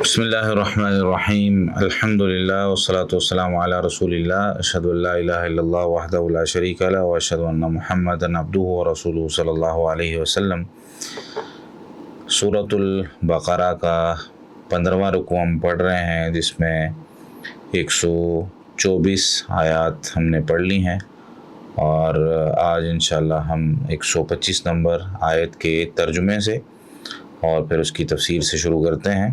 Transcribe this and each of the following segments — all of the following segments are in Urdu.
بسم اللہ الرحمن الرحیم الحمد للہ والصلاة والسلام علی رسول اللہ اشہد ان لا الہ الا اللہ وحدہ لا شریک لہ واشہد ان محمدا عبدہ ورسولہ صلی اللہ علیہ وسلم۔ سورۃ البقرہ کا 15واں رکوع ہم پڑھ رہے ہیں، جس میں 124 آیات ہم نے پڑھ لی ہیں، اور آج انشاءاللہ ہم 125 نمبر آیت کے ترجمے سے اور پھر اس کی تفسیر سے شروع کرتے ہیں۔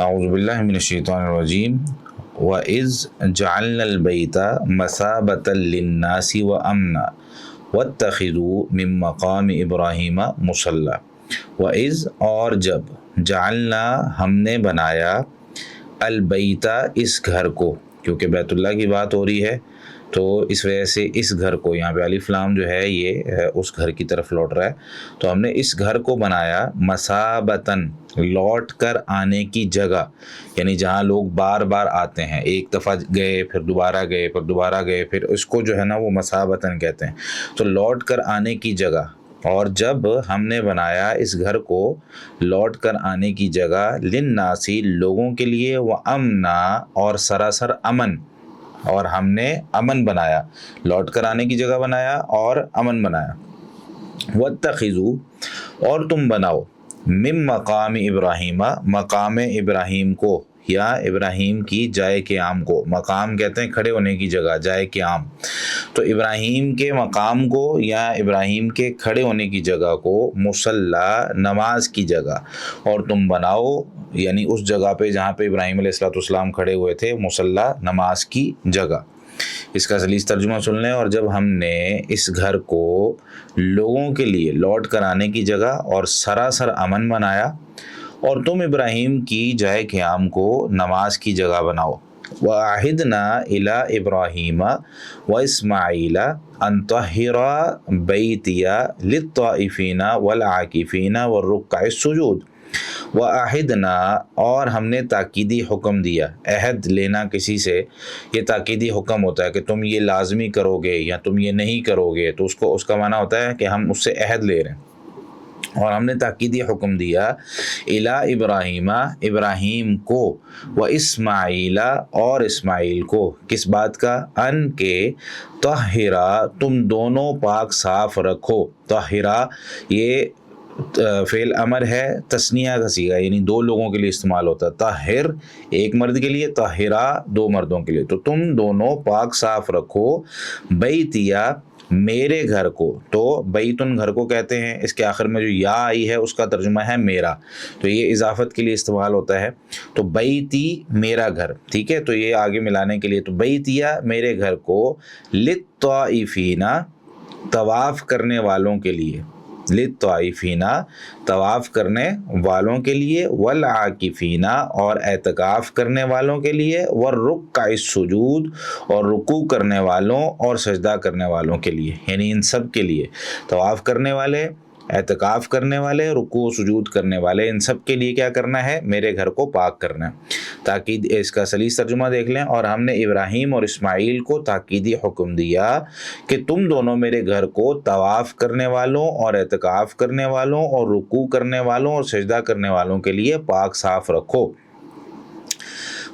اعوذ باللہ من الشیطان الرجیم۔ وَإِذْ جَعَلْنَا الْبَيْتَ مَثَابَةً لِلنَّاسِ وَأَمْنًا وَاتَّخِذُوا مِن مَّقَامِ إِبْرَاهِيمَ مُصَلًّى۔ وَإِذْ اور جب، جعلنا ہم نے بنایا، البیت اس گھر کو، کیونکہ بیت اللہ کی بات ہو رہی ہے تو اس وجہ سے اس گھر کو، یہاں پہ الف لام جو ہے یہ اس گھر کی طرف لوٹ رہا ہے، تو ہم نے اس گھر کو بنایا مثابتاً، لوٹ کر آنے کی جگہ، یعنی جہاں لوگ بار بار آتے ہیں، ایک دفعہ گئے پھر دوبارہ گئے پھر دوبارہ گئے، پھر اس کو جو ہے نا وہ مثابتاً کہتے ہیں، تو لوٹ کر آنے کی جگہ۔ اور جب ہم نے بنایا اس گھر کو لوٹ کر آنے کی جگہ، للناسی لوگوں کے لیے، وامنا اور سراسر امن، اور ہم نے امن بنایا، لوٹ کر آنے کی جگہ بنایا اور امن بنایا۔ واتخذوا اور تم بناؤ، من مقام ابراہیم، مقام ابراہیم کو یا ابراہیم کی جائے قیام کو، مقام کہتے ہیں کھڑے ہونے کی جگہ، جائے قیام، تو ابراہیم کے مقام کو یا ابراہیم کے کھڑے ہونے کی جگہ کو، مصلی نماز کی جگہ، اور تم بناؤ، یعنی اس جگہ پہ جہاں پہ ابراہیم علیہ السلام کھڑے ہوئے تھے، مصلی نماز کی جگہ۔ اس کا سلیس ترجمہ سن لیں۔ اور جب ہم نے اس گھر کو لوگوں کے لیے لوٹ کر آنے کی جگہ اور سراسر امن بنایا، اور تم ابراہیم کی جائے قیام کو نماز کی جگہ بناؤ۔ وَعَهِدْنَا إِلَىٰ إِبْرَاهِيمَ وَإِسْمَاعِيلَ أَن طَهِّرَا بَيْتِيَ لِلطَّائِفِينَ وَالْعَاكِفِينَ وَالرُّكَّعِ السُّجُودِ۔ وَعَهِدْنَا اور ہم نے تاکیدی حکم دیا، عہد لینا کسی سے یہ تاکیدی حکم ہوتا ہے کہ تم یہ لازمی کرو گے یا تم یہ نہیں کرو گے، تو اس کا معنی ہوتا ہے کہ ہم اس سے عہد لے رہے ہیں، اور ہم نے تاکیدی حکم دیا، الی ابراہیم ابراہیم کو، و اسماعیل اور اسماعیل کو، کس بات کا، ان کے، طہرا تم دونوں پاک صاف رکھو۔ طہرا یہ فعل امر ہے، تثنیہ کا صیغہ، یعنی دو لوگوں کے لیے استعمال ہوتا ہے، طاہر ایک مرد کے لیے، طاہرہ دو مردوں کے لیے، تو تم دونوں پاک صاف رکھو، بیتیا میرے گھر کو، تو بیتن گھر کو کہتے ہیں، اس کے آخر میں جو یا آئی ہے اس کا ترجمہ ہے میرا، تو یہ اضافت کے لیے استعمال ہوتا ہے، تو بیتی میرا گھر، ٹھیک ہے، تو یہ آگے ملانے کے لیے، تو بیتیا میرے گھر کو، للطائفین طواف کرنے والوں کے لیے، للطائفین طواف کرنے والوں کے لیے، والعاکفین اور اعتکاف کرنے والوں کے لیے، والرکع السجود اور رکوع کرنے والوں اور سجدہ کرنے والوں کے لیے، یعنی ان سب کے لیے، طواف کرنے والے، اعتکاف کرنے والے، رکوع و سجود کرنے والے، ان سب کے لیے کیا کرنا ہے، میرے گھر کو پاک کرنا ہے۔ تاکید اس کا سلیس ترجمہ دیکھ لیں۔ اور ہم نے ابراہیم اور اسماعیل کو تاکیدی حکم دیا کہ تم دونوں میرے گھر کو طواف کرنے والوں اور اعتکاف کرنے والوں اور رکوع کرنے والوں اور سجدہ کرنے والوں کے لیے پاک صاف رکھو۔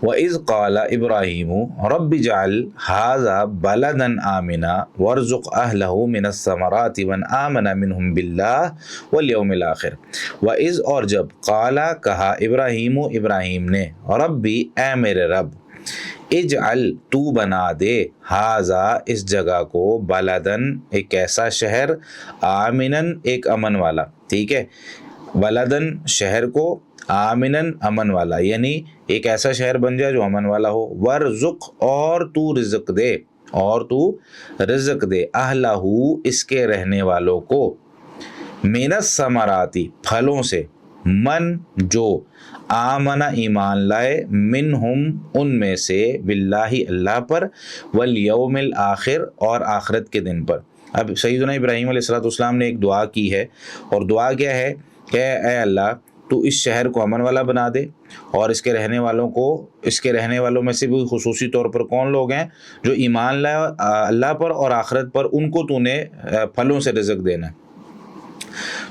وَإِذْ قَالَ إِبْرَاهِيمُ رَبِّ اجْعَلْ هَٰذَا بَلَدًا آمِنًا وَارْزُقْ أَهْلَهُ مِنَ الثَّمَرَاتِ مَنْ آمَنَ مِنْهُمْ بِاللَّهِ وَالْيَوْمِ الْآخِرِ۔ وَإِذْ اور جب، قَالَ کہا، ابراہیم ابراہیم نے، ربی اے میرے رب، اجعل تو بنا دے، ہاذا اس جگہ کو، بلدن ایک ایسا شہر، آمنن ایک امن والا، ٹھیک ہے، بلدن شہر کو، آمنن امن والا، یعنی ایک ایسا شہر بن جائے جو امن والا ہو، ورزق اور تو رزق دے، اور تو رزق دے، اہلہ اس کے رہنے والوں کو، من الثمراتی پھلوں سے، من جو، آمن ایمان لائے، منہم ان میں سے، باللہ اللہ پر، والیوم الآخر اور آخرت کے دن پر۔ اب سیدنا ابراہیم علیہ السلام نے ایک دعا کی ہے، اور دعا کیا ہے کہ اے اللہ تو اس شہر کو امن والا بنا دے، اور اس کے رہنے والوں کو، اس کے رہنے والوں میں سے بھی خصوصی طور پر کون لوگ ہیں، جو ایمان لائے اللہ پر اور آخرت پر، ان کو تو نے پھلوں سے رزق دینا ہے۔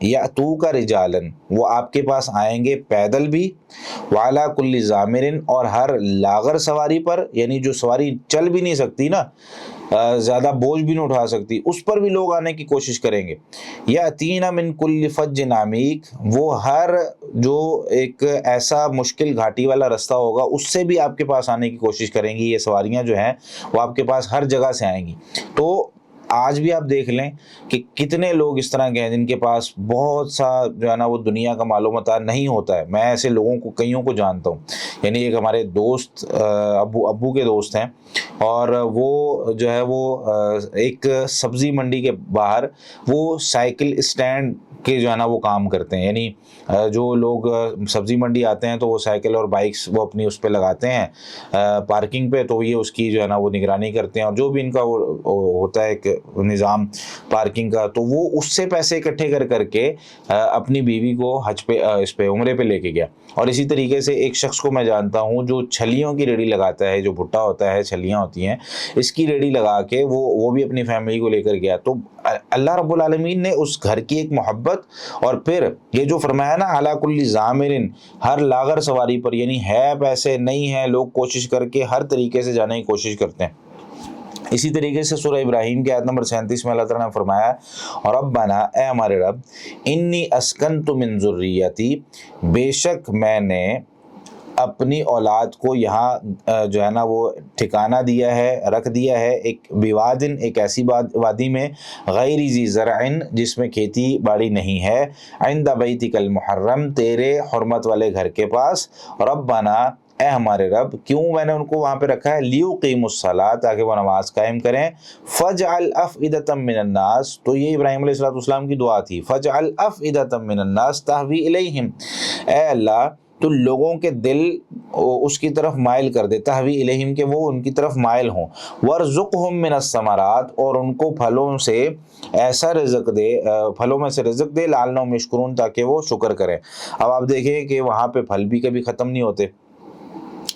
یأتوک رجالن، وہ آپ کے پاس آئیں گے پیدل بھی، وعلی کل ضامرن، اور ہر لاغر سواری پر، یعنی جو سواری چل بھی نہیں سکتی نا، زیادہ بوجھ بھی نہیں اٹھا سکتی، اس پر بھی لوگ آنے کی کوشش کریں گے۔ یأتین من کل فج عمیق، وہ ہر جو ایک ایسا مشکل گھاٹی والا رستہ ہوگا اس سے بھی آپ کے پاس آنے کی کوشش کریں گی، یہ سواریاں جو ہیں وہ آپ کے پاس ہر جگہ سے آئیں گی۔ تو آج بھی آپ دیکھ لیں کہ کتنے لوگ اس طرح کے ہیں جن کے پاس بہت سا جو ہے نا وہ دنیا کا معلومات نہیں ہوتا ہے۔ میں ایسے لوگوں کو کئیوں کو جانتا ہوں، یعنی ایک ہمارے دوست ابو کے دوست ہیں، اور وہ جو ہے وہ ایک سبزی منڈی کے باہر وہ سائیکل اسٹینڈ کے جو ہے نا وہ کام کرتے ہیں، یعنی جو لوگ سبزی منڈی آتے ہیں تو وہ سائیکل اور بائکس وہ اپنی اس پہ لگاتے ہیں پارکنگ پہ، تو یہ اس کی جو ہے نا وہ نگرانی کرتے ہیں، اور جو بھی ان کا ہوتا ہے ایک نظام پارکنگ کا، تو وہ اس سے پیسے اکٹھے کر کے اپنی بیوی کو حج پہ اس پہ عمرے پہ لے کے گیا۔ اور اسی طریقے سے ایک شخص کو میں جانتا ہوں جو چھلیوں کی ریڑھی لگاتا ہے، جو بھٹا ہوتا ہے، چھلیاں ہوتی ہیں، اس کی ریڑھی لگا کے وہ بھی اپنی فیملی کو لے کر گیا۔ تو اللہ رب العالمین نے اس گھر کی ایک محبت، اور پھر یہ جو فرمایا نا علی کل ضامرن، ہر لاغر سواری پر، یعنی ہے پیسے نہیں ہے، لوگ کوشش کر کے ہر طریقے سے جانے کی کوشش کرتے ہیں۔ اسی طریقے سے سورہ ابراہیم کے آیت نمبر 37 میں اللہ تعالیٰ نے فرمایا، اور ربنا، اے ہمارے رب، انی اسکنت من ذریتی، بے شک میں نے اپنی اولاد کو یہاں جو ہے نا وہ ٹھکانہ دیا ہے، رکھ دیا ہے، ایک بوادن، ایک ایسی وادی میں، غیر ذی زرع، جس میں کھیتی باڑی نہیں ہے، عند بیتک المحرم، تیرے حرمت والے گھر کے پاس، ربنا، اے ہمارے رب، کیوں میں نے ان کو وہاں پہ رکھا ہے، لیقیموا الصلاۃ، تاکہ وہ نماز قائم کریں، فاجعل افئدۃ من الناس، تو یہ ابراہیم علیہ السلام کی دعا تھی، فاجعل افئدۃ من الناس تہوی الیہم، اے اللہ تو لوگوں کے دل اس کی طرف مائل کر دے، تہوی الیہم، کہ وہ ان کی طرف مائل ہوں، وارزقہم من الثمرات، اور ان کو پھلوں سے ایسا رزق دے، پھلوں میں سے رزق دے، لعلہم یشکرون، تاکہ وہ شکر کریں۔ اب آپ دیکھیں کہ وہاں پہ پھل بھی کبھی ختم نہیں ہوتے،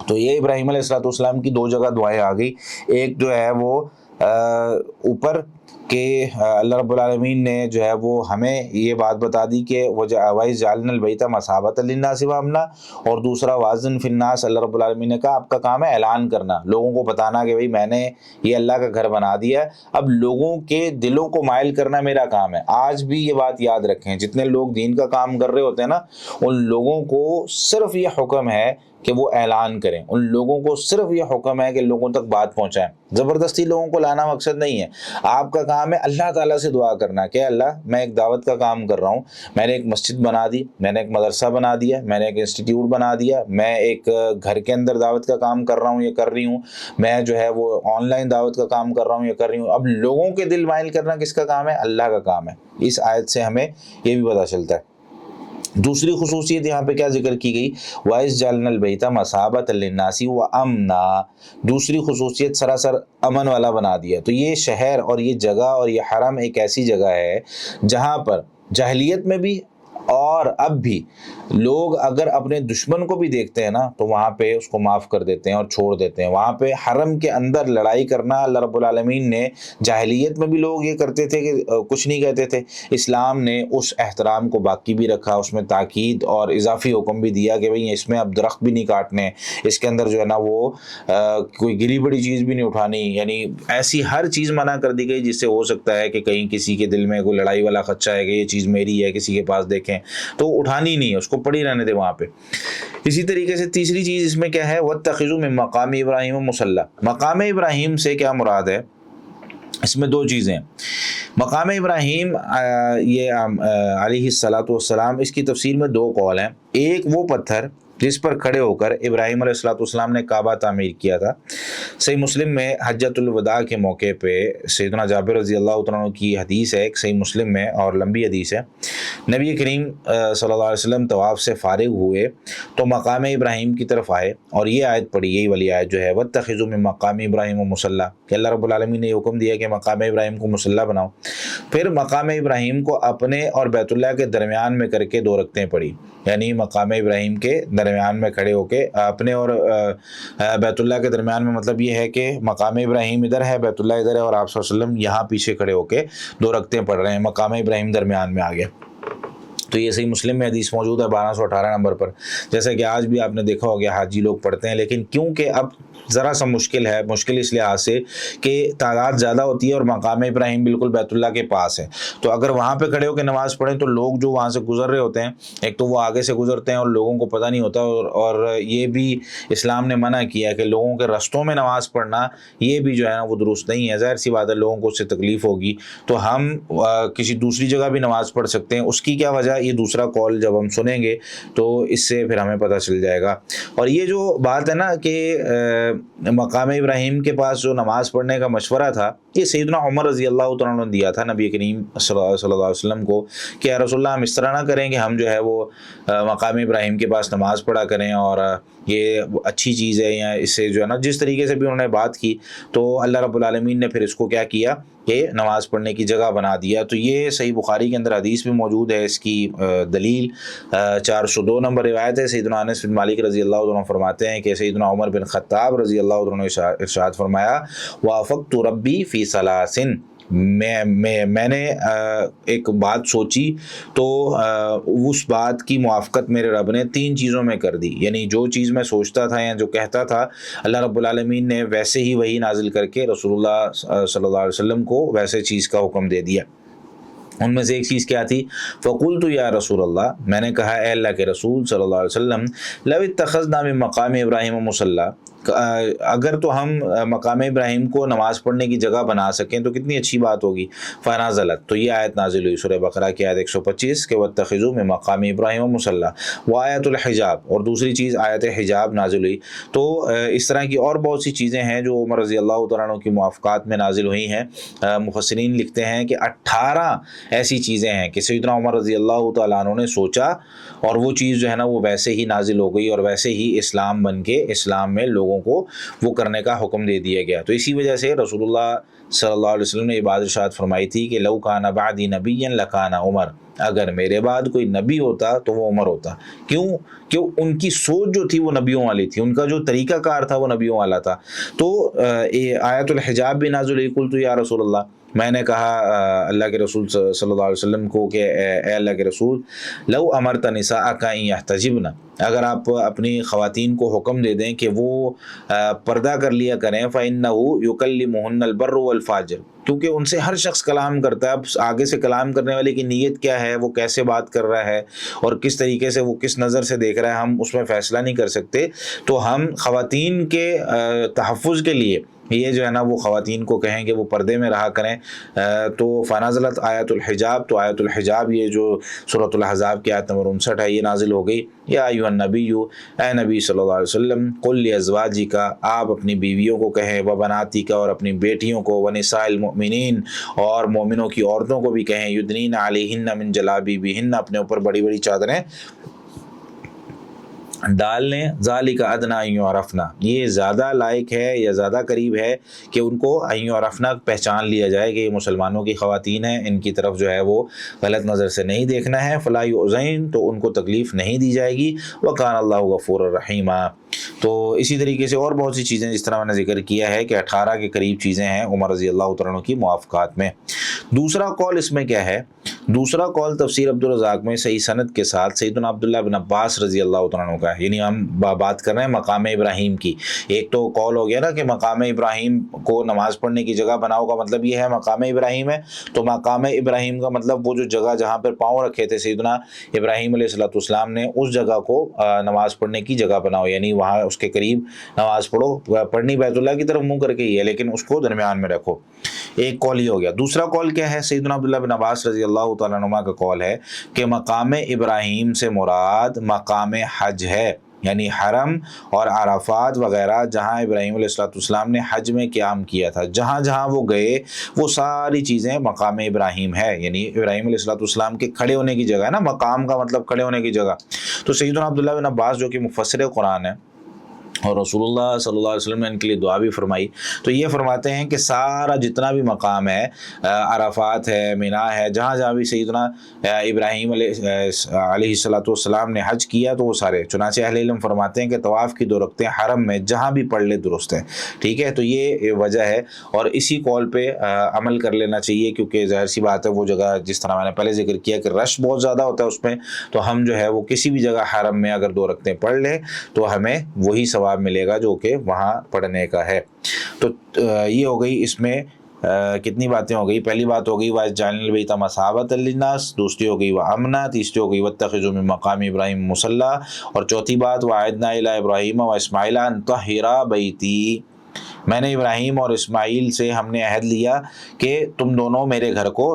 تو یہ ابراہیم علیہ السلام کی 2 جگہ دعائیں آ گئی، ایک جو ہے وہ اوپر کہ اللہ رب العالمین نے جو ہے وہ ہمیں یہ بات بتا دی کہ وَإِذْ جَعَلْنَا الْبَيْتَ مَثَابَةً لِلنَّاسِ وَأَمْنًا، اور دوسرا وَأَذِّنْ فِي النَّاسِ، اللہ رب العالمین نے کہا آپ کا کام ہے اعلان کرنا، لوگوں کو بتانا کہ بھئی میں نے یہ اللہ کا گھر بنا دیا ہے، اب لوگوں کے دلوں کو مائل کرنا میرا کام ہے۔ آج بھی یہ بات یاد رکھیں، جتنے لوگ دین کا کام کر رہے ہوتے ہیں نا، ان لوگوں کو صرف یہ حکم ہے کہ وہ اعلان کریں، ان لوگوں کو صرف یہ حکم ہے کہ لوگوں تک بات پہنچائیں، زبردستی لوگوں کو لانا مقصد نہیں ہے۔ آپ کا کام ہے اللہ تعالیٰ سے دعا کرنا کہ اللہ میں ایک دعوت کا کام کر رہا ہوں، میں نے ایک مسجد بنا دی، میں نے ایک مدرسہ بنا دیا، میں نے ایک انسٹیٹیوٹ بنا دیا، میں ایک گھر کے اندر دعوت کا کام کر رہا ہوں، یہ کر رہی ہوں، میں جو ہے وہ آن لائن دعوت کا کام کر رہا ہوں، یہ کر رہی ہوں۔ اب لوگوں کے دل مائل کرنا کس کا کام ہے؟ اللہ کا کام ہے۔ اس آیت سے ہمیں یہ بھی پتہ چلتا ہے۔ دوسری خصوصیت یہاں پہ کیا ذکر کی گئی، وَإِذْ جَعَلْنَا الْبَيْتَ مَثَابَةً لِلنَّاسِ وَأَمْنًا، دوسری خصوصیت سراسر امن والا بنا دیا۔ تو یہ شہر اور یہ جگہ اور یہ حرم ایک ایسی جگہ ہے جہاں پر جاہلیت میں بھی اور اب بھی لوگ اگر اپنے دشمن کو بھی دیکھتے ہیں نا تو وہاں پہ اس کو معاف کر دیتے ہیں اور چھوڑ دیتے ہیں۔ وہاں پہ حرم کے اندر لڑائی کرنا اللہ رب العالمین نے، جاہلیت میں بھی لوگ یہ کرتے تھے کہ کچھ نہیں کہتے تھے، اسلام نے اس احترام کو باقی بھی رکھا، اس میں تاکید اور اضافی حکم بھی دیا کہ بھئی اس میں اب درخت بھی نہیں کاٹنے، اس کے اندر جو ہے نا وہ کوئی گری بڑی چیز بھی نہیں اٹھانی، یعنی ایسی ہر چیز منع کر دی گئی جس سے ہو سکتا ہے کہ کہیں کسی کے دل میں کوئی لڑائی والا خدشہ ہے کہ یہ چیز میری ہے، کسی کے پاس دیکھیں تو اٹھانی نہیں ہے، اس کو پڑی رہنے دے وہاں پہ۔ اسی طریقے سے تیسری چیز اس میں کیا ہے، وَاتَّخِذُوا مِن مَقَامِ ابراہیم مُصَلًّى، مقام ابراہیم سے کیا مراد ہے؟ اس میں 2 چیزیں، مقام ابراہیم یہ علیہ الصلاۃ والسلام، اس کی تفسیر میں 2 قول ہیں۔ ایک وہ پتھر جس پر کھڑے ہو کر ابراہیم علیہ الصلوۃ والسلام نے کعبہ تعمیر کیا تھا۔ صحیح مسلم میں حجۃ الوداع کے موقع پہ سیدنا جابر رضی اللہ تعالیٰ عنہ کی حدیث ہے، ایک صحیح مسلم میں اور لمبی حدیث ہے، نبی کریم صلی اللہ علیہ وسلم طواف سے فارغ ہوئے تو مقام ابراہیم کی طرف آئے اور یہ آیت پڑھی، یہی والی آیت جو ہے وَاتَّخِذُوا مِن مَقَامِ ابراہیم مُصَلًّى، کہ اللہ رب العالمین نے یہ حکم دیا کہ مقام ابراہیم کو مصلی بناؤ۔ پھر مقام ابراہیم کو اپنے اور بیت اللہ کے درمیان میں کر کے 2 رکعتیں پڑھی، یعنی مقام ابراہیم کے درمیان میں کھڑے ہو کے اپنے اور بیت اللہ کے درمیان میں، مطلب یہ ہے کہ مقام ابراہیم ادھر ہے، بیت اللہ ادھر ہے، اور آپ صلی اللہ علیہ وسلم یہاں پیچھے کھڑے ہو کے 2 رکعتیں پڑھ رہے ہیں، مقام ابراہیم درمیان میں آ گیا۔ تو یہ صحیح مسلم میں حدیث موجود ہے 1218 نمبر پر. جیسا کہ آج بھی آپ نے دیکھا ہوگا حاجی لوگ پڑھتے ہیں، لیکن کیونکہ اب ذرا سا مشکل ہے، مشکل اس لحاظ سے کہ تعداد زیادہ ہوتی ہے اور مقام ابراہیم بالکل بیت اللہ کے پاس ہے، تو اگر وہاں پہ کھڑے ہو کے نماز پڑھیں تو لوگ جو وہاں سے گزر رہے ہوتے ہیں، ایک تو وہ آگے سے گزرتے ہیں اور لوگوں کو پتہ نہیں ہوتا، اور یہ بھی اسلام نے منع کیا کہ لوگوں کے رستوں میں نماز پڑھنا یہ بھی جو ہے نا وہ درست نہیں ہے. ظاہر سی بات ہے لوگوں کو اس سے تکلیف ہوگی، تو ہم کسی دوسری جگہ بھی نماز پڑھ سکتے ہیں. اس کی کیا وجہ، یہ دوسرا کال جب ہم سنیں گے تو اس سے پھر ہمیں پتہ چل جائے گا. اور یہ جو بات ہے نا کہ مقام ابراہیم کے پاس جو نماز پڑھنے کا مشورہ تھا، یہ سیدنا عمر رضی اللہ تعالیٰ عنہ نے دیا تھا نبی کریم صلی اللہ علیہ وسلم کو کہ یا رسول اللہ ہم اس طرح نہ کریں کہ ہم جو ہے وہ مقام ابراہیم کے پاس نماز پڑھا کریں، اور یہ اچھی چیز ہے، یا اس سے جو ہے نا جس طریقے سے بھی انہوں نے بات کی تو اللہ رب العالمین نے پھر اس کو کیا کیا کہ نماز پڑھنے کی جگہ بنا دیا. تو یہ صحیح بخاری کے اندر حدیث بھی موجود ہے. اس کی دلیل 402 نمبر روایت ہے. سیدنا انس بن مالک رضی اللہ عنہ فرماتے ہیں کہ سیدنا عمر بن خطاب رضی اللہ عنہ نے ارشاد فرمایا وافقت ربی فی ثلاثن، میں نے ایک بات سوچی تو اس بات کی موافقت میرے رب نے 3 چیزوں میں کر دی. یعنی جو چیز میں سوچتا تھا یا جو کہتا تھا اللہ رب العالمین نے ویسے ہی وہی نازل کر کے رسول اللہ صلی اللہ علیہ وسلم کو ویسے چیز کا حکم دے دیا. ان میں سے ایک چیز کیا تھی؟ فقلت یا رسول اللہ، میں نے کہا اے اللہ کے رسول صلی اللہ علیہ وسلم، لو اتخذنا من مقام ابراہیم مصلی، اگر تو ہم مقام ابراہیم کو نماز پڑھنے کی جگہ بنا سکیں تو کتنی اچھی بات ہوگی. فنازلت، تو یہ آیت نازل ہوئی سورہ بقرہ کی آیت 125 کہ واتخذوا من مقام ابراہیم مصلی، وہ آیت الحجاب، اور دوسری چیز آیت حجاب نازل ہوئی. تو اس طرح کی اور بہت سی چیزیں ہیں جو عمر رضی اللہ تعالیٰ عنہ کی موافقات میں نازل ہوئی ہیں. مفسرین لکھتے ہیں کہ 18 ایسی چیزیں ہیں کہ سیدنا عمر رضی اللہ تعالیٰ عنہ نے سوچا اور وہ چیز جو ہے نا وہ ویسے ہی نازل ہو گئی اور ویسے ہی اسلام بن کے اسلام میں لوگوں کو وہ کرنے کا حکم دے دیا گیا. تو اسی وجہ سے رسول اللہ صلی اللہ علیہ وسلم نے یہ بات ارشاد فرمائی تھی کہ لو کان بعدی نبی لکان عمر، اگر میرے بعد کوئی نبی ہوتا تو وہ عمر ہوتا. کیوں؟ کہ ان کی سوچ جو تھی وہ نبیوں والی تھی، ان کا جو طریقہ کار تھا وہ نبیوں والا تھا. تو آیت الحجاب بھی نازل ہوئی. قلت یا رسول اللہ، میں نے کہا اللہ کے رسول صلی اللہ علیہ وسلم کو کہ اے اللہ کے رسول، لو امرت نساءک ان یحتجبن، اگر آپ اپنی خواتین کو حکم دے دیں کہ وہ پردہ کر لیا کریں، فإنہ یکلمہن البر والفاجر، کیونکہ ان سے ہر شخص کلام کرتا ہے. اب آگے سے کلام کرنے والے کی نیت کیا ہے، وہ کیسے بات کر رہا ہے اور کس طریقے سے وہ کس نظر سے دیکھ رہا ہے، ہم اس میں فیصلہ نہیں کر سکتے. تو ہم خواتین کے تحفظ کے لیے یہ جو ہے نا وہ خواتین کو کہیں کہ وہ پردے میں رہا کریں. تو فنازلت آیت الحجاب، تو آیت الحجاب یہ جو سورۃ الاحزاب کی آیت نمبر 59 ہے یہ نازل ہو گئی. یا ایھا النبی، اے نبی صلی اللہ علیہ وسلم، قل لازواجک، آپ اپنی بیویوں کو کہیں، و بناتک، اور اپنی بیٹیوں کو، و نساء المؤمنین، اور مومنوں کی عورتوں کو بھی کہیں، یدنین علیہن من جلابیبہن، اپنے اوپر بڑی بڑی چادریں ڈال لیں. ذالک ادنی ان یعرفن، یہ زیادہ لائق ہے یا زیادہ قریب ہے کہ ان کو ان یعرفن، پہچان لیا جائے کہ یہ مسلمانوں کی خواتین ہیں، ان کی طرف جو ہے وہ غلط نظر سے نہیں دیکھنا ہے. فلا یؤذین، تو ان کو تکلیف نہیں دی جائے گی. وکان اللہ غفور الرحیم. تو اسی طریقے سے اور بہت سی چیزیں جس طرح میں نے ذکر کیا ہے کہ 18 کے قریب چیزیں ہیں عمر رضی اللہ تعالیٰ عنہ کی موافقات میں. دوسرا قول اس میں کیا ہے؟ دوسرا قول تفسیر عبدالرزاق میں صحیح سند کے ساتھ سیدنا عبداللہ بن عباس رضی اللہ تعالیٰ عنہ کا ہے. یعنی ہم بات کر رہے ہیں مقام ابراہیم کی. ایک تو قول ہو گیا نا کہ مقام ابراہیم کو نماز پڑھنے کی جگہ بناؤ کا مطلب یہ ہے مقام ابراہیم ہے. تو مقام ابراہیم کا مطلب وہ جو جگہ جہاں پر پاؤں رکھے تھے سیدنا ابراہیم علیہ السلام نے، اس جگہ کو نماز پڑھنے کی جگہ بناؤ. یعنی وہاں اس کے قریب نماز پڑھو. پڑھنی بیت اللہ کی طرف منہ کر کے ہی ہے لیکن اس کو درمیان میں رکھو. ایک قول یہ ہو گیا. دوسرا قول کیا ہے؟ سیدنا عبداللہ بن عباس رضی اللہ تعالیٰ عنہ کا قول ہے کہ مقام ابراہیم سے مراد مقام حج ہے. یعنی حرم اور عرفات وغیرہ جہاں ابراہیم علیہ السلام نے حج میں قیام کیا تھا، جہاں جہاں وہ گئے وہ ساری چیزیں مقام ابراہیم ہے. یعنی ابراہیم علیہ السلام کے کھڑے ہونے کی جگہ ہے نا، مقام کا مطلب کھڑے ہونے کی جگہ. تو سیدنا عبداللہ بن عباس جو کہ مفسر قرآن ہے، اور رسول اللہ صلی اللہ علیہ وسلم نے ان کے لیے دعا بھی فرمائی. تو یہ فرماتے ہیں کہ سارا جتنا بھی مقام ہے، عرفات ہے، مینا ہے، جہاں جہاں بھی سیدنا ابراہیم علیہ السلام نے حج کیا تو وہ سارے، چنانچہ اہل علم فرماتے ہیں کہ طواف کی 2 رکعتیں حرم میں جہاں بھی پڑھ لے درست ہیں. ٹھیک ہے، تو یہ وجہ ہے، اور اسی قول پہ عمل کر لینا چاہیے، کیونکہ ظاہر سی بات ہے وہ جگہ جس طرح میں نے پہلے ذکر کیا کہ رش بہت زیادہ ہوتا ہے اس میں، تو ہم جو ہے وہ کسی بھی جگہ حرم میں اگر 2 رکعتیں پڑھ لیں تو ہمیں وہی ثواب ملے گا جو کہ وہاں پڑھنے کا ہے. تو یہ ہو گئی، اس میں کتنی باتیں ہو گئی. پہلی بات ہو گئی وَجَعَلْنَا الْبَيْتَ مَثَابَةً لِلنَّاسِ، دوسری ہو گئی وَأَمْنًا، تیسری ہو گئی وَاتَّخِذُوا مِن مَّقَامِ إِبْرَاهِيمَ مُصَلًّى، اور چوتھی بات وَعَهِدْنَا إِلَىٰ إِبْرَاهِيمَ وَإِسْمَاعِيلَ أَن طَهِّرَا بَيْتِي، میں نے ابراہیم اور اسماعیل سے ہم نے عہد لیا کہ تم دونوں میرے گھر کو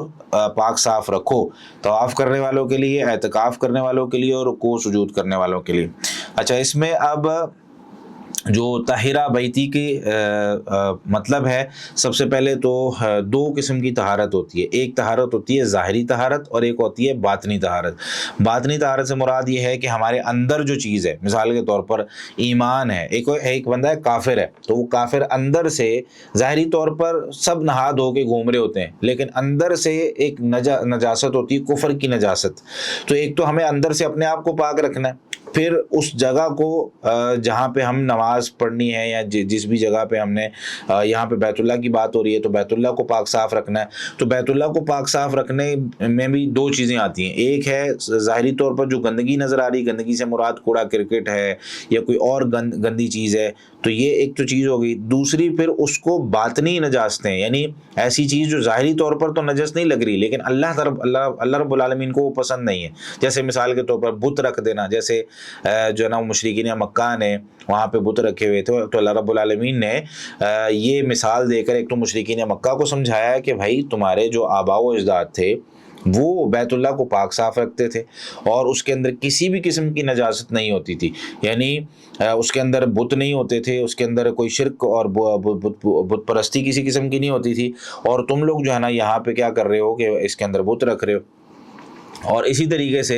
پاک صاف رکھو، طواف کرنے والوں کے لیے، اعتکاف کرنے والوں کے لیے، اور رکوع سجود کرنے والوں کے لیے. اچھا، اس میں اب جو طاہرہ بیتی کی مطلب ہے، سب سے پہلے تو 2 قسم کی طہارت ہوتی ہے. ایک طہارت ہوتی ہے ظاہری طہارت، اور ایک ہوتی ہے باطنی طہارت. باطنی طہارت سے مراد یہ ہے کہ ہمارے اندر جو چیز ہے، مثال کے طور پر ایمان ہے، ایک بندہ ہے کافر ہے، تو وہ کافر اندر سے ظاہری طور پر سب نہا دھو کے گھوم رہے ہوتے ہیں، لیکن اندر سے ایک نجاست ہوتی ہے، کفر کی نجاست. تو ایک تو ہمیں اندر سے اپنے آپ کو پاک رکھنا ہے، پھر اس جگہ کو جہاں پہ ہم نماز پڑھنی ہے، یا جس بھی جگہ پہ ہم نے، یہاں پہ بیت اللہ کی بات ہو رہی ہے تو بیت اللہ کو پاک صاف رکھنا ہے. تو بیت اللہ کو پاک صاف رکھنے میں بھی 2 چیزیں آتی ہیں. ایک ہے ظاہری طور پر جو گندگی نظر آ رہی، گندگی سے مراد کوڑا کرکٹ ہے یا کوئی اور گندی چیز ہے، تو یہ ایک تو چیز ہو گئی. دوسری پھر اس کو باطنی نجاستیں، یعنی ایسی چیز جو ظاہری طور پر تو نجس نہیں لگ رہی لیکن اللہ رب العالمین کو وہ پسند نہیں ہے. جیسے مثال کے طور پر بت رکھ دینا، جیسے جو ہے نا مشرکین مکہ نے وہاں پہ بت رکھے ہوئے تھے، تو اللہ رب العالمین نے یہ مثال دے کر ایک تو مشرکین مکہ کو سمجھایا کہ بھائی تمہارے جو آباء و اجداد تھے وہ بیت اللہ کو پاک صاف رکھتے تھے، اور اس کے اندر کسی بھی قسم کی نجاست نہیں ہوتی تھی، یعنی اس کے اندر بت نہیں ہوتے تھے، اس کے اندر کوئی شرک اور بت پرستی کسی قسم کی نہیں ہوتی تھی. اور تم لوگ جو ہے نا یہاں پہ کیا کر رہے ہو کہ اس کے اندر بت رکھ رہے ہو. اور اسی طریقے سے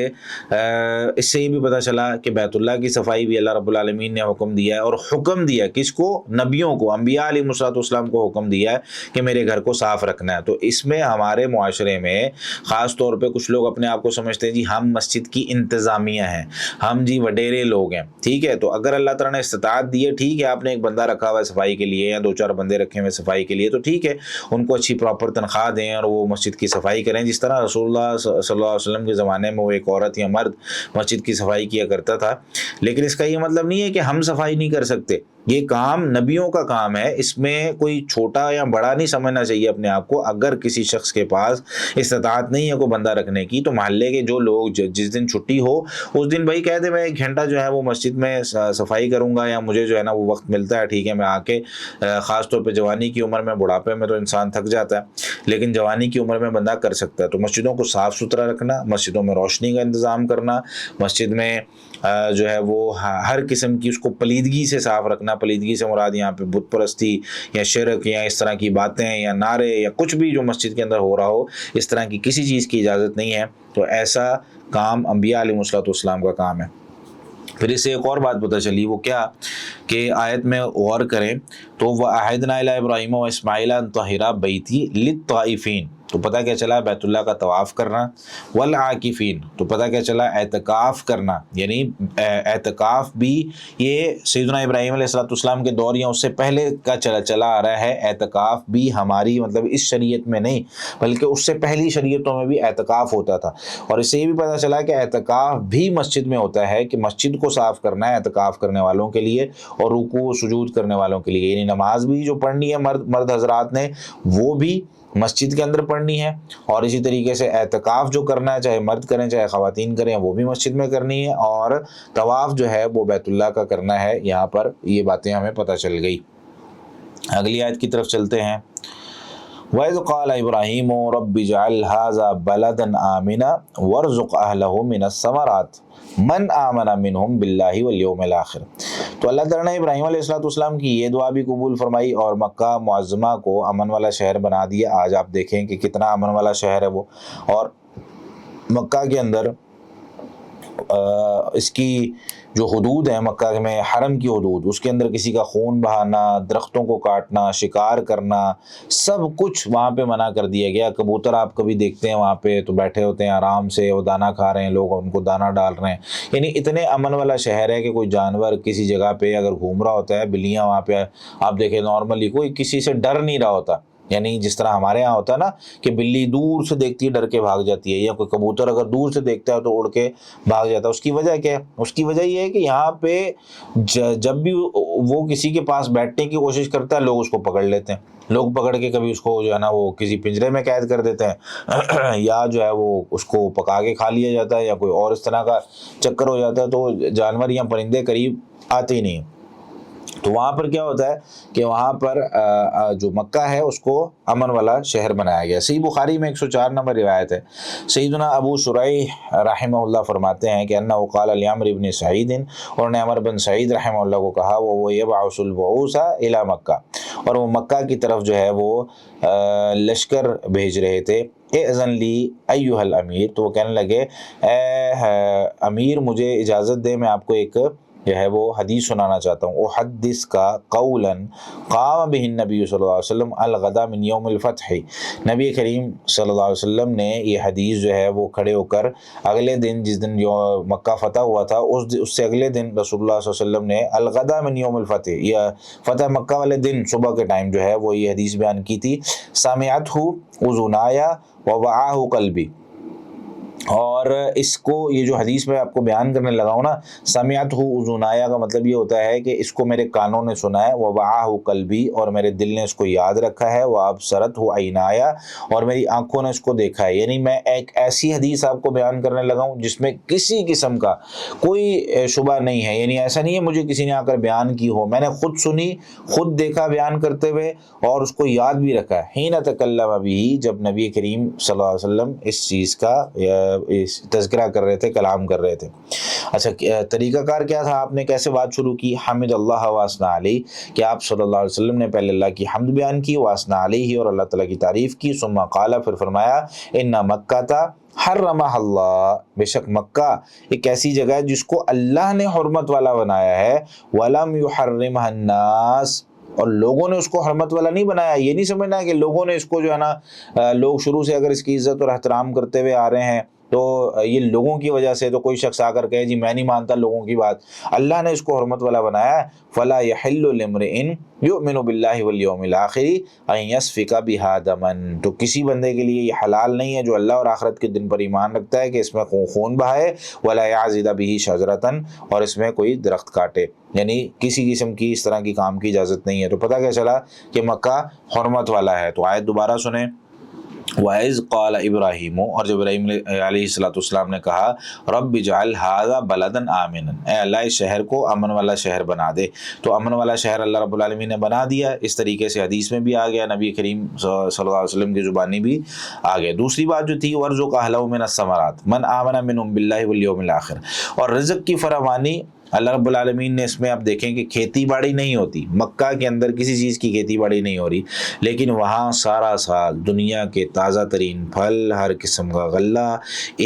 اس سے یہ بھی پتہ چلا کہ بیت اللہ کی صفائی بھی اللہ رب العالمین نے حکم دیا ہے، اور حکم دیا کس کو؟ نبیوں کو، انبیاء علیہ السلام کو حکم دیا ہے کہ میرے گھر کو صاف رکھنا ہے. تو اس میں ہمارے معاشرے میں خاص طور پہ کچھ لوگ اپنے آپ کو سمجھتے ہیں جی ہم مسجد کی انتظامیہ ہیں، ہم جی وڈیرے لوگ ہیں. ٹھیک ہے، تو اگر اللہ تعالیٰ نے استطاعت دی ہے، ٹھیک ہے، آپ نے ایک بندہ رکھا ہوا ہے صفائی کے لیے یا 2-4 بندے رکھے ہوئے صفائی کے لیے، تو ٹھیک ہے، ان کو اچھی پراپر تنخواہ دیں اور وہ مسجد کی صفائی کریں. جس طرح رسول اللہ صلی اللہ علیہ وسلم کے زمانے میں وہ ایک عورت یا مرد مسجد کی صفائی کیا کرتا تھا. لیکن اس کا یہ مطلب نہیں ہے کہ ہم صفائی نہیں کر سکتے. یہ کام نبیوں کا کام ہے، اس میں کوئی چھوٹا یا بڑا نہیں سمجھنا چاہیے اپنے آپ کو. اگر کسی شخص کے پاس استطاعت نہیں ہے کوئی بندہ رکھنے کی، تو محلے کے جو لوگ جس دن چھٹی ہو اس دن بھائی کہہ دے میں 1 گھنٹہ جو ہے وہ مسجد میں صفائی کروں گا، یا مجھے جو ہے نا وہ وقت ملتا ہے، ٹھیک ہے، میں آ کے خاص طور پہ جوانی کی عمر میں، بڑھاپے میں تو انسان تھک جاتا ہے، لیکن جوانی کی عمر میں بندہ کر سکتا ہے. تو مسجدوں کو صاف ستھرا رکھنا، مسجدوں میں روشنی کا انتظام کرنا، مسجد میں جو ہے وہ ہر قسم کی اس کو پلیدگی سے صاف رکھنا. پلیدگی سے مراد یہاں پہ بت پرستی یا شرک یا اس طرح کی باتیں یا نعرے یا کچھ بھی جو مسجد کے اندر ہو رہا ہو، اس طرح کی کسی چیز کی اجازت نہیں ہے. تو ایسا کام انبیاء علیہ السلام کا کام ہے. پھر اس سے ایک اور بات پتہ چلی، وہ کیا کہ آیت میں غور کریں تو وَأَعِدْنَا إِلَىٰ إِبْرَاهِيمَ وَإِسْمَاعِيلَ أَن طَهِّرَا بَيْتِي لِلطَّائِفِينَ، تو پتہ کیا چلا؟ بیت اللہ کا طواف کرنا. والعاکفین، تو پتہ کیا چلا؟ اعتکاف کرنا. یعنی اعتکاف بھی یہ سیدنا ابراہیم علیہ السلام کے دور یا اس سے پہلے کا چلا آ رہا ہے. اعتکاف بھی ہماری مطلب اس شریعت میں نہیں بلکہ اس سے پہلی شریعتوں میں بھی اعتکاف ہوتا تھا. اور اس سے یہ بھی پتہ چلا کہ اعتکاف بھی مسجد میں ہوتا ہے، کہ مسجد کو صاف کرنا ہے اعتکاف کرنے والوں کے لیے، اور رکوع و سجود کرنے والوں کے لیے. یعنی نماز بھی جو پڑھنی ہے مرد حضرات نے وہ بھی مسجد کے اندر پڑھنی ہے، اور اسی طریقے سے اعتکاف جو کرنا ہے، چاہے مرد کریں چاہے خواتین کریں، وہ بھی مسجد میں کرنی ہے. اور طواف جو ہے وہ بیت اللہ کا کرنا ہے. یہاں پر یہ باتیں ہمیں پتہ چل گئی. اگلی آیت کی طرف چلتے ہیں. وَإِذْ قَالَ إِبْرَاهِيمُ رَبِّ اجْعَلْ هَٰذَا بَلَدًا آمِنًا وَارْزُقْ أَهْلَهُ مِنَ الثَّمَرَاتِ مَنْ آمَنَ مِنْهُمْ بِاللَّهِ وَالْيَوْمِ الْآخِرِ. تو اللہ تعالیٰ نے ابراہیم علیہ السلام کی یہ دعا بھی قبول فرمائی اور مکہ معظمہ کو امن والا شہر بنا دیا. آج آپ دیکھیں کہ کتنا امن والا شہر ہے وہ. اور مکہ کے اندر اس کی جو حدود ہیں مکہ میں حرم کی حدود، اس کے اندر کسی کا خون بہانا، درختوں کو کاٹنا، شکار کرنا، سب کچھ وہاں پہ منع کر دیا گیا۔ کبوتر آپ کبھی دیکھتے ہیں وہاں پہ تو بیٹھے ہوتے ہیں آرام سے، وہ دانہ کھا رہے ہیں، لوگ ان کو دانہ ڈال رہے ہیں، یعنی اتنے امن والا شہر ہے کہ کوئی جانور کسی جگہ پہ اگر گھوم رہا ہوتا ہے، بلیاں وہاں پہ آپ دیکھیں نارملی کوئی کسی سے ڈر نہیں رہا ہوتا، یعنی جس طرح ہمارے ہاں ہوتا ہے نا کہ بلی دور سے دیکھتی ہے ڈر کے بھاگ جاتی ہے، یا کوئی کبوتر اگر دور سے دیکھتا ہے تو اڑ کے بھاگ جاتا ہے۔ اس کی وجہ کیا ہے؟ اس کی وجہ یہ ہے کہ یہاں پہ جب بھی وہ کسی کے پاس بیٹھنے کی کوشش کرتا ہے لوگ اس کو پکڑ لیتے ہیں، لوگ پکڑ کے کبھی اس کو جو ہے نا وہ کسی پنجرے میں قید کر دیتے ہیں یا جو ہے وہ اس کو پکا کے کھا لیا جاتا ہے، یا کوئی اور اس طرح کا چکر ہو جاتا ہے، تو جانور یا پرندے قریب آتے ہی نہیں۔ تو وہاں پر کیا ہوتا ہے کہ وہاں پر جو مکہ ہے اس کو امن والا شہر بنایا گیا۔ صحیح بخاری میں 104 نمبر روایت ہے، سیدنا ابو شریح رحمہ اللہ فرماتے ہیں کہ انہ قال لعمر بن سعید، اور نے عمر بن سعید رحمہ اللہ کو کہا وہ یبعث البعوث الی مکہ، اور وہ مکہ کی طرف جو ہے وہ لشکر بھیج رہے تھے۔ اذن لی ایھا الامیر، تو وہ کہنے لگے اے امیر مجھے اجازت دے، میں آپ کو ایک جو ہے وہ حدیث سنانا چاہتا ہوں۔ احدث کا قولا قام به النبی صلی اللہ علیہ وسلم الغدا من یوم الفتح، نبی کریم صلی اللہ علیہ وسلم نے یہ حدیث جو ہے وہ کھڑے ہو کر اگلے دن، جس دن جو مکہ فتح ہوا تھا اس سے اگلے دن رسول اللہ صلی اللہ علیہ وسلم نے الغدا من یوم الفتح، یا فتح مکہ والے دن صبح کے ٹائم جو ہے وہ یہ حدیث بیان کی تھی۔ سمعتہ اذنایا ووعاہ قلبی، اور اس کو یہ جو حدیث میں آپ کو بیان کرنے لگا ہوں نا، سمعتہ اذنایا کا مطلب یہ ہوتا ہے کہ اس کو میرے کانوں نے سنا ہے، ووعاہ قلبی، اور میرے دل نے اس کو یاد رکھا ہے، وابصرتہ عینایا، اور میری آنکھوں نے اس کو دیکھا ہے۔ یعنی میں ایک ایسی حدیث آپ کو بیان کرنے لگا ہوں جس میں کسی قسم کا کوئی شبہ نہیں ہے، یعنی ایسا نہیں ہے مجھے کسی نے آ کر بیان کی ہو، میں نے خود سنی، خود دیکھا بیان کرتے ہوئے، اور اس کو یاد بھی رکھا ہے۔ حین تکلم بہ، جب نبی کریم صلی اللہ علیہ وسلم اس چیز کا تذکرہ کر رہے تھے، کلام کر رہے تھے۔ اچھا طریقہ کار کیا تھا، آپ نے کیسے بات شروع کی؟ حمد اللہ واثنا علیہ، کہ آپ صلی اللہ علیہ وسلم نے پہلے اللہ کی حمد بیان کی، واثنا علیہ، اور اللہ تعالیٰ کی تعریف کی، ثم قال، پھر فرمایا ان مکہ حرمہ اللہ، بے شک مکہ ایک ایسی جگہ ہے جس کو اللہ نے حرمت والا بنایا ہے، ولم یحرمها الناس، اور لوگوں نے اس کو حرمت والا نہیں بنایا۔ یہ نہیں سمجھنا ہے کہ لوگوں نے اس کو جو ہے نا، لوگ شروع سے اگر اس کی عزت اور احترام کرتے ہوئے آ رہے ہیں تو یہ لوگوں کی وجہ سے، تو کوئی شخص آ کر کہے جی میں نہیں مانتا لوگوں کی بات، اللہ نے اس کو حرمت والا بنایا ہے۔ فلا یحل لامرئ یؤمن باللہ والیوم الآخر ان یسفک بہا دما، تو کسی بندے کے لیے یہ حلال نہیں ہے جو اللہ اور آخرت کے دن پر ایمان رکھتا ہے کہ اس میں خون بہائے، ولا یعضد بہ شجرۃ، اور اس میں کوئی درخت کاٹے، یعنی کسی قسم کی اس طرح کی کام کی اجازت نہیں ہے۔ تو پتہ کیا چلا کہ مکہ حرمت والا ہے۔ تو آیت دوبارہ سنیں، وَإِذْ قَالَ إِبْرَاهِيمُ، اور جب ابراہیم علیہ السلام نے کہا رب اجعل هذا بلدا آمنا، اے اللہ اس شہر کو امن والا شہر بنا دے، تو امن والا شہر اللہ رب العالمین نے بنا دیا۔ اس طریقے سے حدیث میں بھی آ گیا، نبی کریم صلی اللہ علیہ وسلم کی زبانی بھی آ گیا۔ دوسری بات جو تھی وَارْزُقْ أَهْلَهُ مِنَ الثَّمَرَاتِ مَنْ آمَنَ مِنْهُمْ بِاللَّهِ وَالْيَوْمِ الْآخِرِ، اور رزق کی فراوانی اللہ رب العالمین نے اس میں، آپ دیکھیں کہ کھیتی باڑی نہیں ہوتی مکہ کے اندر، کسی چیز کی کھیتی باڑی نہیں ہو رہی، لیکن وہاں سارا سال دنیا کے تازہ ترین پھل، ہر قسم کا غلہ،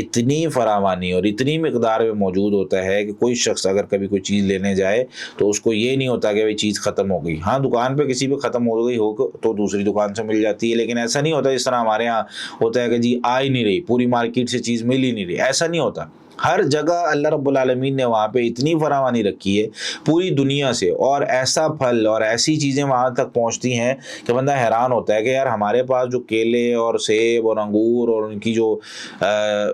اتنی فراوانی اور اتنی مقدار میں موجود ہوتا ہے کہ کوئی شخص اگر کبھی کوئی چیز لینے جائے تو اس کو یہ نہیں ہوتا کہ چیز ختم ہو گئی۔ ہاں دکان پہ کسی پہ ختم ہو گئی ہو تو دوسری دکان سے مل جاتی ہے، لیکن ایسا نہیں ہوتا جس طرح ہمارے ہاں ہوتا ہے کہ جی آ ہی نہیں رہی، پوری مارکیٹ سے چیز مل ہی نہیں رہی، ایسا نہیں ہوتا۔ ہر جگہ اللہ رب العالمین نے وہاں پہ اتنی فراوانی رکھی ہے پوری دنیا سے، اور ایسا پھل اور ایسی چیزیں وہاں تک پہنچتی ہیں کہ بندہ حیران ہوتا ہے کہ یار ہمارے پاس جو کیلے اور سیب اور انگور اور ان کی جو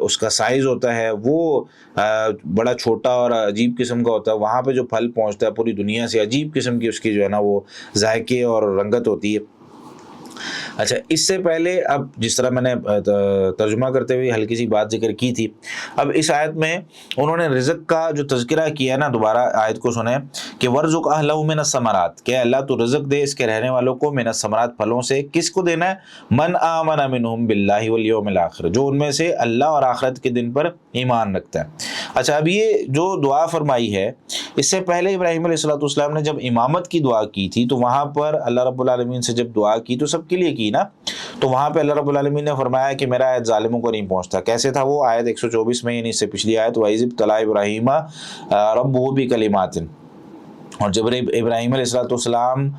اس کا سائز ہوتا ہے وہ بڑا چھوٹا اور عجیب قسم کا ہوتا ہے، وہاں پہ جو پھل پہنچتا ہے پوری دنیا سے عجیب قسم کی اس کی جو ہے نا وہ ذائقے اور رنگت ہوتی ہے۔ اچھا اس سے پہلے اب جس طرح میں نے ترجمہ کرتے ہوئے ہلکی سی بات ذکر کی تھی، اب اس آیت میں انہوں نے رزق کا جو تذکرہ کیا نا، دوبارہ آیت کو سنیں کہ وَارْزُقْ أَهْلَهُ مِنَ الثَّمَرَاتِ، کہ اللہ تو رزق دے اس کے رہنے والوں کو، من الثمرات پھلوں سے، کس کو دینا ہے؟ من آمن منہم باللہ والیوم الآخر، جو ان میں سے اللہ اور آخرت کے دن پر ایمان رکھتا ہے۔ اچھا اب یہ جو دعا فرمائی ہے اس سے پہلے ابراہیم علیہ السلام نے جب امامت کی دعا کی تھی تو وہاں پر اللہ رب العالمین سے جب دعا کی تو سب کے لیے کی نا، تو وہاں پہ اللہ رب العالمین نے فرمایا کہ میرا آیت ظالموں کو نہیں پہنچتا. کیسے تھا وہ آیت 124 میں، یعنی اس سے پچھلی آیت وَإِذِ ابْتَلَىٰ إِبْرَاهِيمَ رَبُّهُ بِكَلِمَاتٍ. اور جب ابراہیم علیہ السلام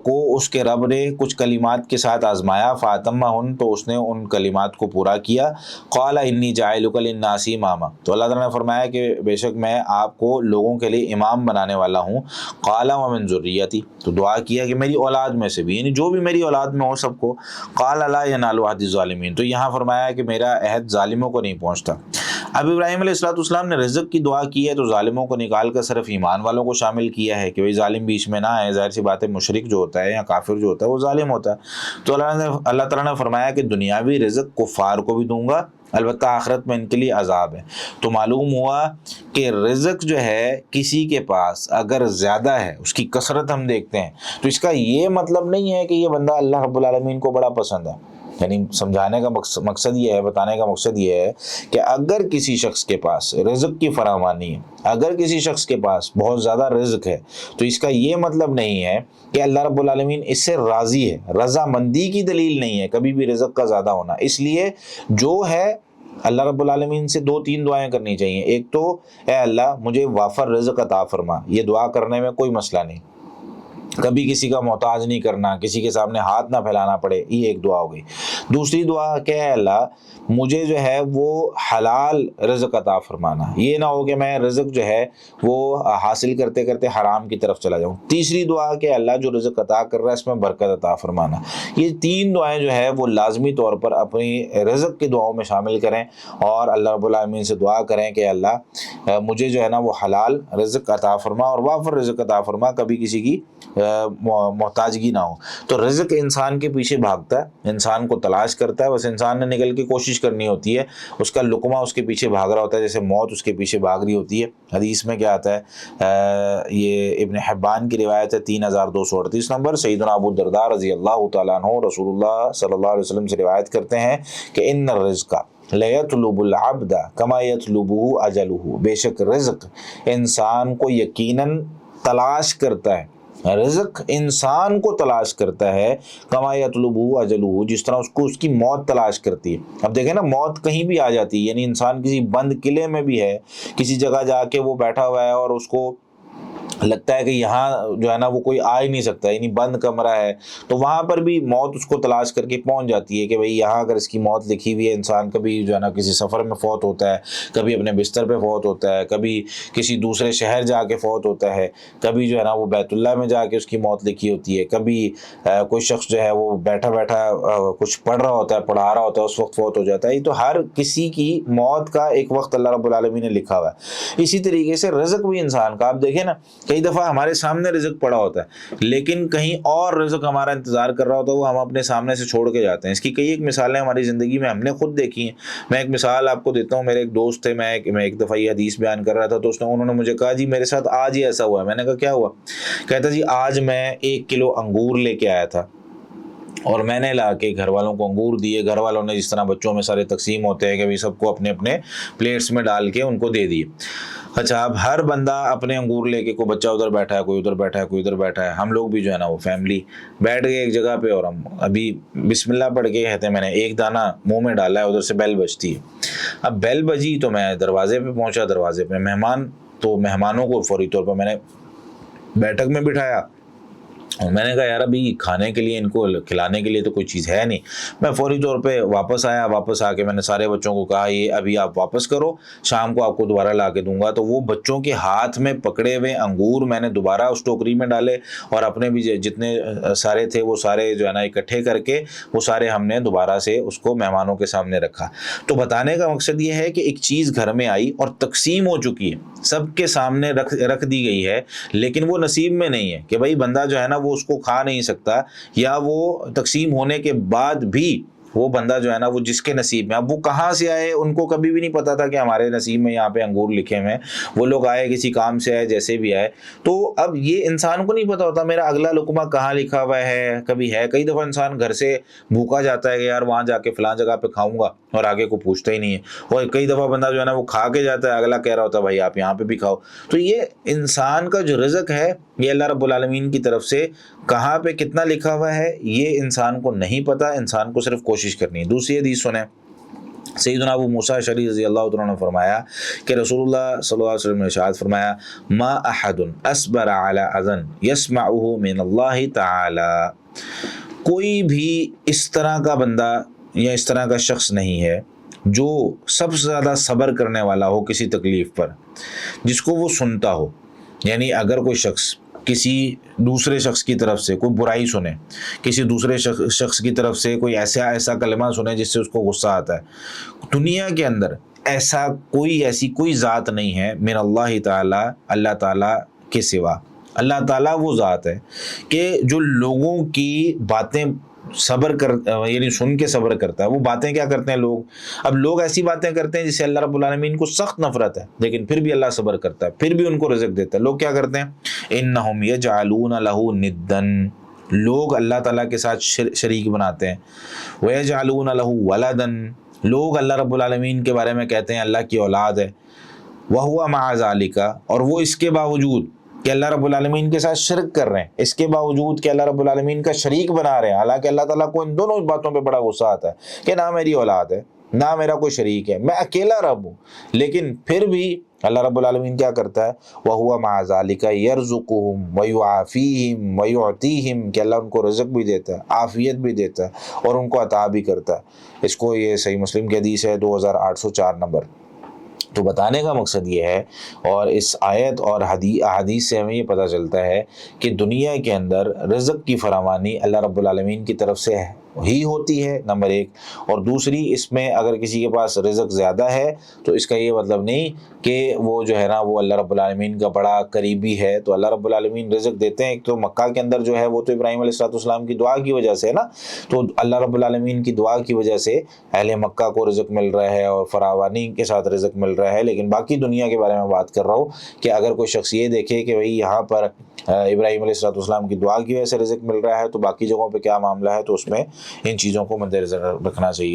کو اس کے رب نے کچھ کلمات کے ساتھ آزمایا، فَأَتَمَّهُنَّ، تو اس نے ان کلمات کو پورا کیا. قَالَ إِنِّي جَاعِلُكَ لِلنَّاسِ إِمَامًا، تو اللہ تعالیٰ نے فرمایا کہ بے شک میں آپ کو لوگوں کے لیے امام بنانے والا ہوں. قَالَ وَمِن ذُرِّيَّتِي، تو دعا کیا کہ میری اولاد میں سے بھی، یعنی جو بھی میری اولاد میں ہو سب کو. قَالَ لَا يَنَالُ عَهْدِ الظَّالِمِينَ، تو یہاں فرمایا کہ میرا عہد ظالموں کو نہیں پہنچتا. اب ابراہیم علیہ السلام نے رزق کی دعا کی ہے تو ظالموں کو نکال کر صرف ایمان والوں کو شامل کیا ہے کہ بھئی ظالم بیچ میں نہ آئے. ظاہر سی بات ہے مشرک جو ہوتا ہے یا کافر جو ہوتا ہے وہ ظالم ہوتا ہے. تو اللہ تعالیٰ نے فرمایا کہ دنیاوی رزق کفار کو بھی دوں گا، البتہ آخرت میں ان کے لیے عذاب ہے. تو معلوم ہوا کہ رزق جو ہے کسی کے پاس اگر زیادہ ہے، اس کی کثرت ہم دیکھتے ہیں، تو اس کا یہ مطلب نہیں ہے کہ یہ بندہ اللہ رب العالمین کو بڑا پسند ہے. یعنی سمجھانے کا مقصد یہ ہے، بتانے کا مقصد یہ ہے کہ اگر کسی شخص کے پاس رزق کی فراوانی ہے، اگر کسی شخص کے پاس بہت زیادہ رزق ہے، تو اس کا یہ مطلب نہیں ہے کہ اللہ رب العالمین اس سے راضی ہے. رضامندی کی دلیل نہیں ہے کبھی بھی رزق کا زیادہ ہونا. اس لیے جو ہے اللہ رب العالمین سے 2-3 دعائیں کرنی چاہیے. ایک تو اے اللہ مجھے وافر رزق عطا فرما، یہ دعا کرنے میں کوئی مسئلہ نہیں، کبھی کسی کا محتاج نہیں کرنا، کسی کے سامنے ہاتھ نہ پھیلانا پڑے، یہ ایک دعا ہو گئی. دوسری دعا کہ اے اللہ مجھے جو ہے وہ حلال رزق عطا فرمانا، یہ نہ ہو کہ میں رزق جو ہے وہ حاصل کرتے کرتے حرام کی طرف چلا جاؤں. تیسری دعا کہ اللہ جو رزق عطا کر رہا ہے اس میں برکت عطا فرمانا. یہ 3 دعائیں جو ہے وہ لازمی طور پر اپنی رزق کی دعاؤں میں شامل کریں اور اللہ رب العالمین سے دعا کریں کہ اللہ مجھے جو ہے نا وہ حلال رزق عطا فرما اور وافر رزق عطا فرما، کبھی کسی کی محتاجگی نہ ہو. تو رزق انسان کے پیچھے بھاگتا ہے، انسان کو تلاش کرتا ہے، بس انسان نے نکل کے کوشش کرنی ہوتی ہے. اس کا لقمہ اس کے پیچھے بھاگ رہا ہوتا ہے جیسے موت اس کے پیچھے بھاگ رہی ہوتی ہے. حدیث میں کیا آتا ہے، یہ ابن حبان کی روایت ہے 3238 نمبر. سیدنا ابو الدرداء رضی اللہ تعالیٰ عنہ رسول اللہ صلی اللہ علیہ وسلم سے روایت کرتے ہیں کہ ان الرزق لَيَطْلُبُ الْعَبْدَ كَمَا يَطْلُبُهُ أَجَلُهُ، بے شک رزق انسان کو یقیناً تلاش کرتا ہے، رزق انسان کو تلاش کرتا ہے کما یطلبہ اجلہ، جس طرح اس کو اس کی موت تلاش کرتی ہے. اب دیکھیں نا موت کہیں بھی آ جاتی ہے، یعنی انسان کسی بند قلعے میں بھی ہے، کسی جگہ جا کے وہ بیٹھا ہوا ہے اور اس کو لگتا ہے کہ یہاں جو ہے نا وہ کوئی آ ہی نہیں سکتا، یعنی بند کمرہ ہے، تو وہاں پر بھی موت اس کو تلاش کر کے پہنچ جاتی ہے کہ بھئی یہاں اگر اس کی موت لکھی ہوئی ہے. انسان کبھی جو ہے نا کسی سفر میں فوت ہوتا ہے، کبھی اپنے بستر پہ فوت ہوتا ہے، کبھی کسی دوسرے شہر جا کے فوت ہوتا ہے، کبھی جو ہے نا وہ بیت اللہ میں جا کے اس کی موت لکھی ہوتی ہے، کبھی کوئی شخص جو ہے وہ بیٹھا بیٹھا کچھ پڑھ رہا ہوتا ہے، پڑھا رہا ہوتا ہے، اس وقت فوت ہو جاتا ہے. تو ہر کسی کی موت کا ایک وقت اللہ رب العالمین نے لکھا ہوا ہے. اسی طریقے سے رزق بھی انسان کا، آپ دیکھیں نا کئی دفعہ ہمارے سامنے رزق پڑا ہوتا ہے لیکن کہیں اور رزق ہمارا انتظار کر رہا ہوتا ہے، وہ ہم اپنے سامنے سے چھوڑ کے جاتے ہیں. اس کی کئی ایک مثالیں ہماری زندگی میں ہم نے خود دیکھی ہیں. میں ایک مثال آپ کو دیتا ہوں. میرے ایک دوست تھے، میں ایک دفعہ یہ حدیث بیان کر رہا تھا تو انہوں نے مجھے کہا جی میرے ساتھ آج ہی ایسا ہوا ہے. میں نے کہا کیا ہوا؟ کہتا جی آج میں 1 کلو انگور لے کے آیا تھا اور میں نے لا کے گھر والوں کو انگور دیے. گھر والوں نے جس طرح بچوں میں سارے تقسیم ہوتے ہیں کہ بھئی سب کو اپنے اپنے پلیٹس میں ڈال کے ان کو دے دیے. اچھا اب ہر بندہ اپنے انگور لے کے، کوئی بچہ ادھر بیٹھا ہے، کوئی ادھر بیٹھا ہے، کوئی ادھر بیٹھا ہے. ہم لوگ بھی جو ہے نا وہ فیملی بیٹھ گئے ایک جگہ پہ اور ہم ابھی بسم اللہ پڑھ کے کہتے ہیں میں نے ایک دانہ منہ میں ڈالا ہے، ادھر سے بیل بجتی ہے. اب بیل بجی تو میں دروازے پہ پہنچا، دروازے پہ مہمانوں کو فوری طور پر میں نے بیٹھک میں بٹھایا اور میں نے کہا یار ابھی کھانے کے لیے ان کو کھلانے کے لیے تو کوئی چیز ہے نہیں. میں فوری طور پہ واپس آیا، واپس آ کے میں نے سارے بچوں کو کہا یہ ابھی آپ واپس کرو، شام کو آپ کو دوبارہ لا کے دوں گا. تو وہ بچوں کے ہاتھ میں پکڑے ہوئے انگور میں نے دوبارہ اس ٹوکری میں ڈالے اور اپنے بھی جتنے سارے تھے وہ سارے جو ہے نا اکٹھے کر کے وہ سارے ہم نے دوبارہ سے اس کو مہمانوں کے سامنے رکھا. تو بتانے کا مقصد یہ ہے کہ ایک چیز گھر میں آئی اور تقسیم ہو چکی ہے، سب کے سامنے رکھ دی گئی ہے، لیکن وہ نصیب میں نہیں ہے کہ بھائی بندہ جو ہے نا وہ اس کو کھا نہیں سکتا، یا وہ تقسیم ہونے کے بعد بھی وہ بندہ جو ہے نا وہ جس کے نصیب میں، اب وہ کہاں سے آئے ان کو کبھی بھی نہیں پتا تھا کہ ہمارے نصیب میں یہاں پہ انگور لکھے ہوئے ہیں، وہ لوگ آئے کسی کام سے آئے جیسے بھی آئے، تو اب یہ انسان کو نہیں پتا ہوتا میرا اگلا لقمہ کہاں لکھا ہوا ہے، کبھی ہے کئی دفعہ انسان گھر سے بھوکا جاتا ہے کہ یار وہاں جا کے فلاں جگہ پہ کھاؤں گا، اور آگے کو پوچھتا ہی نہیں ہے، اور کئی دفعہ بندہ جو ہے نا وہ کھا کے جاتا ہے، اگلا کہہ رہا ہوتا ہے بھائی آپ یہاں پہ بھی کھاؤ۔ تو یہ انسان کا جو رزق ہے یہ اللہ رب العالمین کی طرف سے کہاں پہ کتنا لکھا ہوا ہے یہ انسان کو نہیں پتا، انسان کو صرف کوشش کرنی ہے۔ دوسری حدیث سنیں، سیدنا ابو موسیٰ اشعری رضی اللہ تعالیٰ عنہ نے فرمایا کہ رسول اللہ صلی اللہ علیہ وسلم نے ارشاد فرمایا ما احد اصبر علی اذى یسمعہ من اللہ تعالی، کوئی بھی اس طرح کا بندہ یا اس طرح کا شخص نہیں ہے جو سب سے زیادہ صبر کرنے والا ہو کسی تکلیف پر جس کو وہ سنتا ہو، یعنی اگر کوئی شخص کسی دوسرے شخص کی طرف سے کوئی برائی سنے، کسی دوسرے شخص کی طرف سے کوئی ایسا کلمہ سنے جس سے اس کو غصہ آتا ہے، دنیا کے اندر ایسی کوئی ذات نہیں ہے من اللہ تعالیٰ، اللہ تعالیٰ کے سوا، اللہ تعالیٰ وہ ذات ہے کہ جو لوگوں کی باتیں صبر کر یعنی سن کے صبر کرتا ہے۔ وہ باتیں کیا کرتے ہیں لوگ، اب لوگ ایسی باتیں کرتے ہیں جس سے اللہ رب العالمین کو سخت نفرت ہے، لیکن پھر بھی اللہ صبر کرتا ہے، پھر بھی ان کو رزق دیتا ہے۔ لوگ کیا کرتے ہیں، انہم یجعلون لہ ندًا، لوگ اللہ تعالیٰ کے ساتھ شریک بناتے ہیں، ویجعلون لہ ولدا، لوگ اللہ رب العالمین کے بارے میں کہتے ہیں اللہ کی اولاد ہے، وہو مع ذالک، اور وہ اس کے باوجود کہ اللہ رب العالمین کے ساتھ شرک کر رہے ہیں، اس کے باوجود کہ اللہ رب العالمین کا شریک بنا رہے ہیں، حالانکہ اللہ تعالیٰ کو ان دونوں باتوں پہ بڑا غصہ آتا ہے کہ نہ میری اولاد ہے نہ میرا کوئی شریک ہے، میں اکیلا رب ہوں، لیکن پھر بھی اللہ رب العالمین کیا کرتا ہے، وَهُوَ مَعَ ذَلِكَ يَرْزُقُهُمْ وَيُعَافِيهِمْ وَيُعْطِيهِمْ، کہ اللہ ان کو رزق بھی دیتا ہے، عافیت بھی دیتا ہے اور ان کو عطا بھی کرتا ہے۔ اس کو یہ صحیح مسلم کی حدیث ہے 2804 نمبر۔ تو بتانے کا مقصد یہ ہے، اور اس آیت اور احادیث سے ہمیں یہ پتہ چلتا ہے کہ دنیا کے اندر رزق کی فراوانی اللہ رب العالمین کی طرف سے ہی ہوتی ہے، نمبر ایک، اور دوسری اس میں اگر کسی کے پاس رزق زیادہ ہے تو اس کا یہ مطلب نہیں کہ وہ جو ہے نا وہ اللہ رب العالمین کا بڑا قریبی ہے، تو اللہ رب العالمین رزق دیتے ہیں۔ ایک تو مکہ کے اندر جو ہے وہ تو ابراہیم علیہ السلام کی دعا کی وجہ سے ہے نا، تو اللہ رب العالمین کی دعا کی وجہ سے اہل مکہ کو رزق مل رہا ہے اور فراوانی کے ساتھ رزق مل رہا ہے، لیکن باقی دنیا کے بارے میں بات کر رہا ہوں کہ اگر کوئی شخص یہ دیکھے کہ بھئی یہاں پر ابراہیم علیہ السلام کی دعا کی وجہ سے رزق مل رہا ہے تو باقی جگہوں پہ کیا معاملہ ہے، تو اس میں ان چیزوں کو مد نظر رکھنا چاہیے۔